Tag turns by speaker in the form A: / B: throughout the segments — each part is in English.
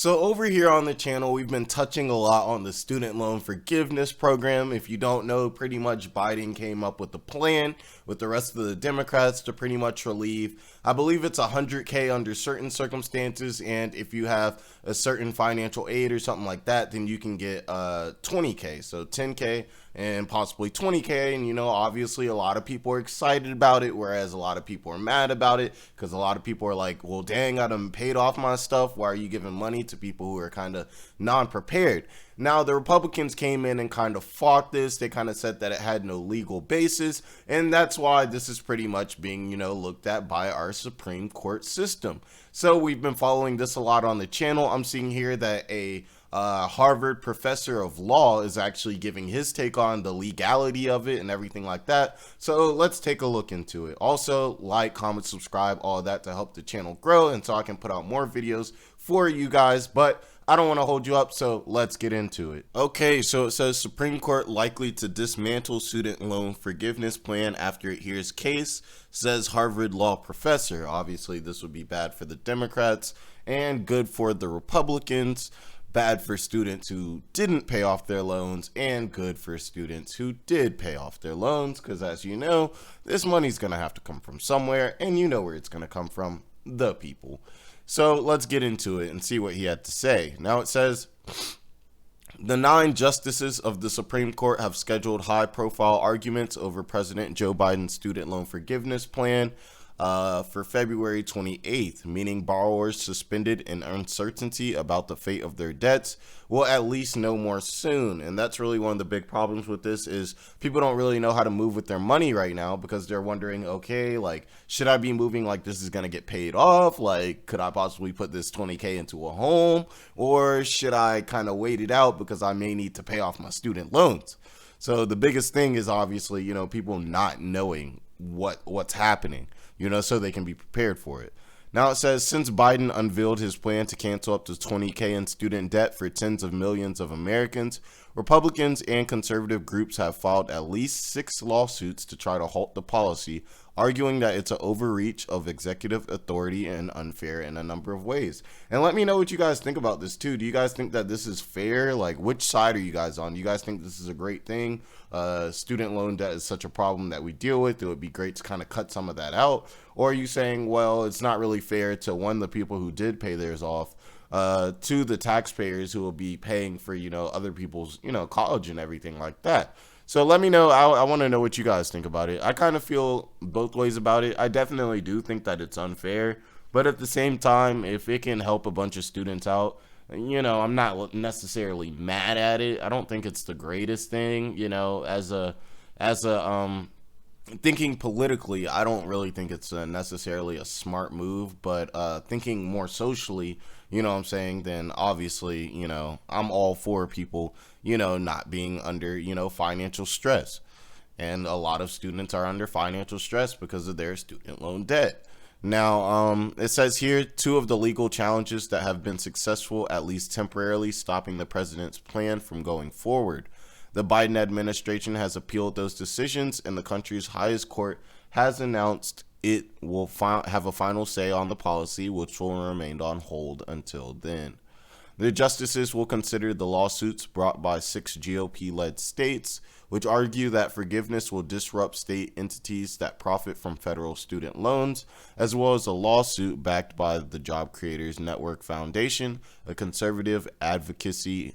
A: So over here on the channel, we've been touching a lot on the student loan forgiveness program. If you don't know, pretty much Biden came up with a plan with the rest of the Democrats to pretty much relieve, I believe it's $100K under certain circumstances. And if you have a certain financial aid or something like that, then you can get $20K. So $10K and possibly $20K. And, you know, obviously a lot of people are excited about it, whereas a lot of people are mad about it because a lot of people are like, well, dang, I done paid off my stuff. Why are you giving money to people who are kind of non-prepared? Now, the Republicans came in and kind of fought this. They kind of said that it had no legal basis, and that's why this is pretty much being, you know, looked at by our Supreme Court system. So we've been following this a lot on the channel. I'm seeing here that a Harvard professor of law is actually giving his take on the legality of it and everything like that. So let's take a look into it. Also, like, comment, subscribe, all of that to help the channel grow and so I can put out more videos for you guys. But I don't want to hold you up, so let's get into it. Okay, so it says Supreme Court likely to dismantle student loan forgiveness plan after it hears case, says Harvard law professor. Obviously, this would be bad for the Democrats and good for the Republicans. Bad for students who didn't pay off their loans and good for students who did pay off their loans, because as you know, this money's going to have to come from somewhere, and you know where it's going to come from, the people. So let's get into it and see what he had to say. Now it says, the 9 justices of the Supreme Court have scheduled high-profile arguments over President Joe Biden's student loan forgiveness plan for February 28th, meaning borrowers suspended in uncertainty about the fate of their debts will at least know more soon. And that's really one of the big problems with this is people don't really know how to move with their money right now because they're wondering, okay, like, should I be moving like this is going to get paid off? Like, could I possibly put this $20K into a home? Or should I kind of wait it out because I may need to pay off my student loans? So the biggest thing is obviously, you know, people not knowing what's happening, you know, so they can be prepared for it. Now it says, since Biden unveiled his plan to cancel up to $20K in student debt for tens of millions of Americans, Republicans and conservative groups have filed at least 6 lawsuits to try to halt the policy, arguing that it's an overreach of executive authority and unfair in a number of ways. And let me know what you guys think about this too. Do you guys think that this is fair? Like, which side are you guys on? Do you guys think this is a great thing? Student loan debt is such a problem that we deal with. It would be great to kind of cut some of that out. Or are you saying, well, it's not really fair to, one, the people who did pay theirs off, to the taxpayers who will be paying for, you know, other people's, you know, college and everything like that. So let me know. I want to know what you guys think about it. I kind of feel both ways about it. I definitely do think that it's unfair, but at the same time, if it can help a bunch of students out, you know, I'm not necessarily mad at it. I don't think it's the greatest thing, you know, as a thinking politically, I don't really think it's necessarily a smart move, but thinking more socially, you know what I'm saying, then obviously, you know, I'm all for people, you know, not being under, you know, financial stress. And a lot of students are under financial stress because of their student loan debt. Now, it says here, 2 of the legal challenges that have been successful, at least temporarily, stopping the president's plan from going forward. The Biden administration has appealed those decisions, and the country's highest court has announced it will have a final say on the policy, which will remain on hold until then. The justices will consider the lawsuits brought by 6 GOP-led states, which argue that forgiveness will disrupt state entities that profit from federal student loans, as well as a lawsuit backed by the Job Creators Network Foundation, a conservative advocacy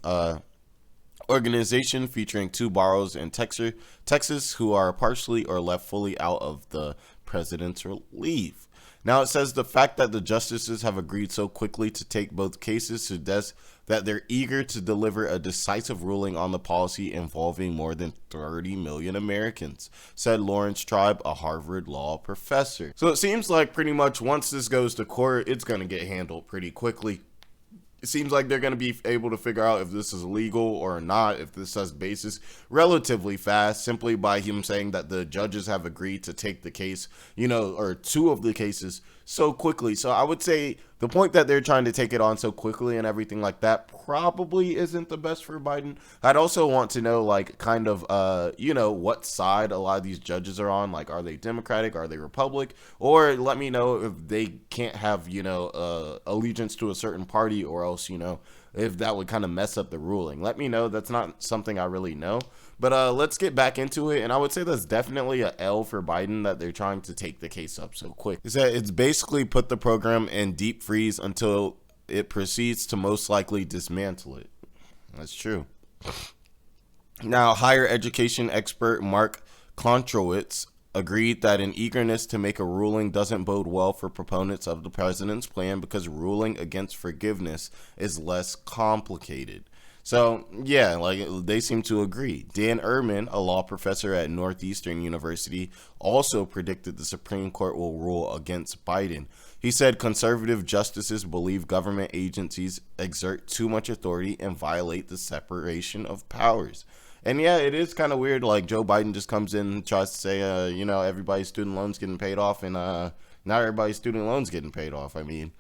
A: organization featuring 2 borrowers in Texas who are partially or left fully out of the president's relief. Now it says the fact that the justices have agreed so quickly to take both cases suggests that they're eager to deliver a decisive ruling on the policy involving more than 30 million Americans, said Lawrence Tribe, a Harvard law professor. So it seems like pretty much once this goes to court, it's going to get handled pretty quickly. It seems like they're going to be able to figure out if this is legal or not, if this has basis, relatively fast, simply by him saying that the judges have agreed to take the case, you know, or 2 of the cases so quickly. So I would say the point that they're trying to take it on so quickly and everything like that probably isn't the best for Biden. I'd also want to know, like, kind of, what side a lot of these judges are on. Like, are they Democratic? Are they Republic? Or let me know if they can't have, allegiance to a certain party, or else, if that would kind of mess up the ruling. Let me know. That's not something I really know. But let's get back into it. And I would say that's definitely a L for Biden, that they're trying to take the case up so quick. It's basically put the program in deep freeze until it proceeds to most likely dismantle it. That's true. Now, higher education expert Mark Kontrowitz agreed that an eagerness to make a ruling doesn't bode well for proponents of the president's plan, because ruling against forgiveness is less complicated. So, yeah, like, they seem to agree. Dan Ehrman, a law professor at Northeastern University, also predicted the Supreme Court will rule against Biden. He said conservative justices believe government agencies exert too much authority and violate the separation of powers. And yeah, it is kind of weird. Like, Joe Biden just comes in and tries to say, everybody's student loans getting paid off, and not everybody's student loans getting paid off. I mean,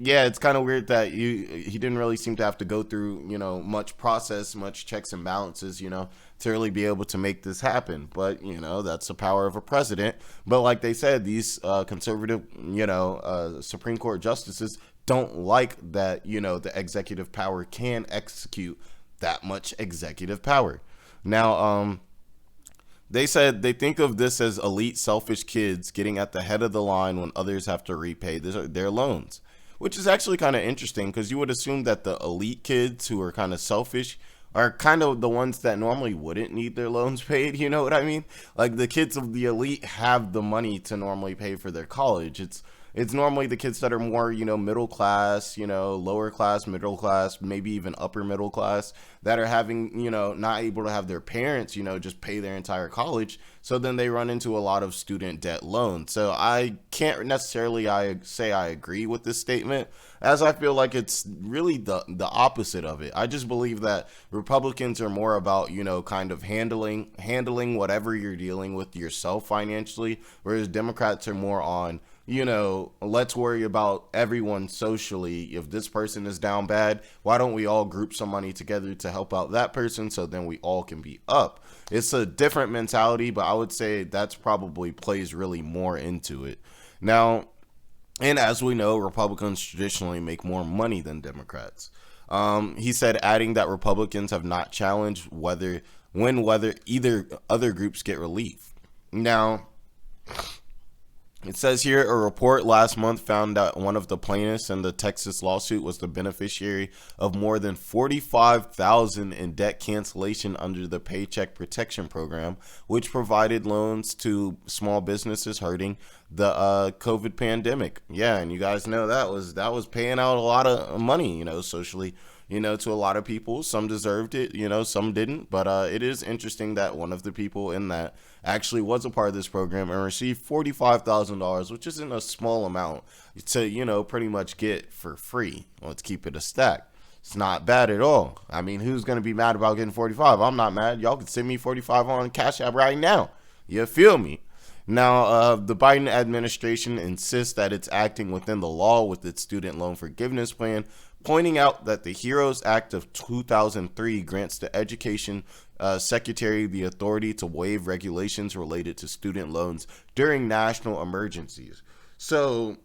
A: yeah, it's kind of weird that he didn't really seem to have to go through, much process, much checks and balances, to really be able to make this happen. But, that's the power of a president. But like they said, these conservative, Supreme Court justices don't like that, the executive power can execute that much executive power. Now, they said they think of this as elite, selfish kids getting at the head of the line when others have to repay their loans, which is actually kind of interesting, because you would assume that the elite kids who are kind of selfish are kind of the ones that normally wouldn't need their loans paid. You know what I mean? Like, the kids of the elite have the money to normally pay for their college. It's normally the kids that are more, middle class, lower class, middle class, maybe even upper middle class, that are having, not able to have their parents, just pay their entire college. So then they run into a lot of student debt loans. So I can't necessarily say I agree with this statement, as I feel like it's really the opposite of it. I just believe that Republicans are more about, kind of handling whatever you're dealing with yourself financially, whereas Democrats are more on, let's worry about everyone socially. If this person is down bad, why don't we all group some money together to help out that person, so then we all can be up? It's a different mentality, but I would say that's probably plays really more into it. Now, and as we know, Republicans traditionally make more money than Democrats. He said, adding that Republicans have not challenged whether either other groups get relief. Now, it says here, a report last month found that one of the plaintiffs in the Texas lawsuit was the beneficiary of more than $45,000 in debt cancellation under the Paycheck Protection Program, which provided loans to small businesses hurting the COVID pandemic. Yeah, and you guys know that was paying out a lot of money, socially, to a lot of people. Some deserved it, some didn't. But it is interesting that one of the people in that actually was a part of this program and received $45,000, which isn't a small amount to, pretty much get for free. Let's keep it a stack. It's not bad at all. I mean, who's going to be mad about getting 45? I'm not mad. Y'all can send me 45 on Cash App right now. You feel me? Now, the Biden administration insists that it's acting within the law with its student loan forgiveness plan, pointing out that the HEROES Act of 2003 grants the Education Secretary the authority to waive regulations related to student loans during national emergencies. So,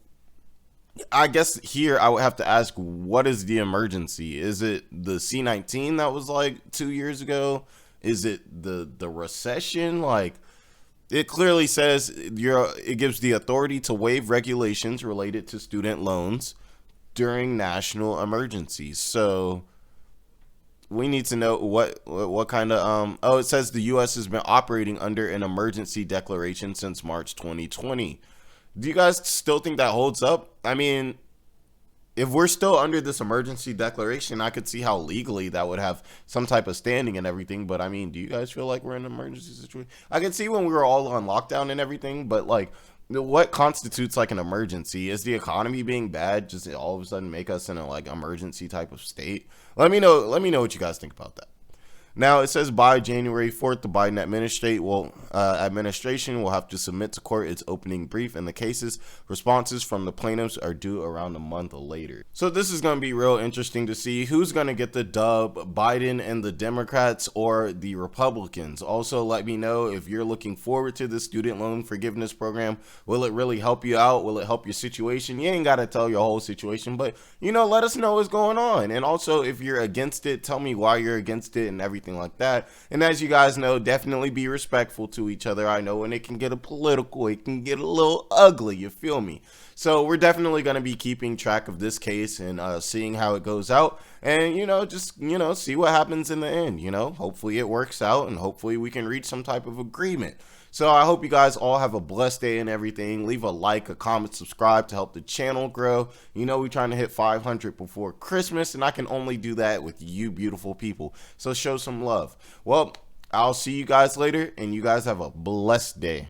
A: I guess here I would have to ask, what is the emergency? Is it the C-19 that was like 2 years ago? Is it the recession? Like, it clearly says it gives the authority to waive regulations related to student loans during national emergencies. So we need to know what kind of it says the U.S. has been operating under an emergency declaration since March 2020. Do you guys still think that holds up? I mean, if we're still under this emergency declaration, I could see how legally that would have some type of standing and everything. But I mean, do you guys feel like we're in an emergency situation? I could see when we were all on lockdown and everything, but like, what constitutes like an emergency? Is the economy being bad just all of a sudden make us in a like emergency type of state? Let me know what you guys think about that. Now it says by January 4th, the Biden administration will have to submit to court its opening brief, and the cases responses from the plaintiffs are due around a month later. So this is going to be real interesting to see who's going to get the dub, Biden and the Democrats or the Republicans. Also, let me know if you're looking forward to the student loan forgiveness program. Will it really help you out? Will it help your situation? You ain't got to tell your whole situation, but let us know what's going on. And also, if you're against it, tell me why you're against it and everything like that. And as you guys know, definitely be respectful to each other. I know when it can get political, it can get a little ugly, you feel me? So we're definitely going to be keeping track of this case and seeing how it goes out, and just see what happens in the end. Hopefully it works out, and hopefully we can reach some type of agreement. So I hope you guys all have a blessed day and everything. Leave a like, a comment, subscribe to help the channel grow. We're trying to hit 500 before Christmas, and I can only do that with you beautiful people. So show some love. Well, I'll see you guys later, and you guys have a blessed day.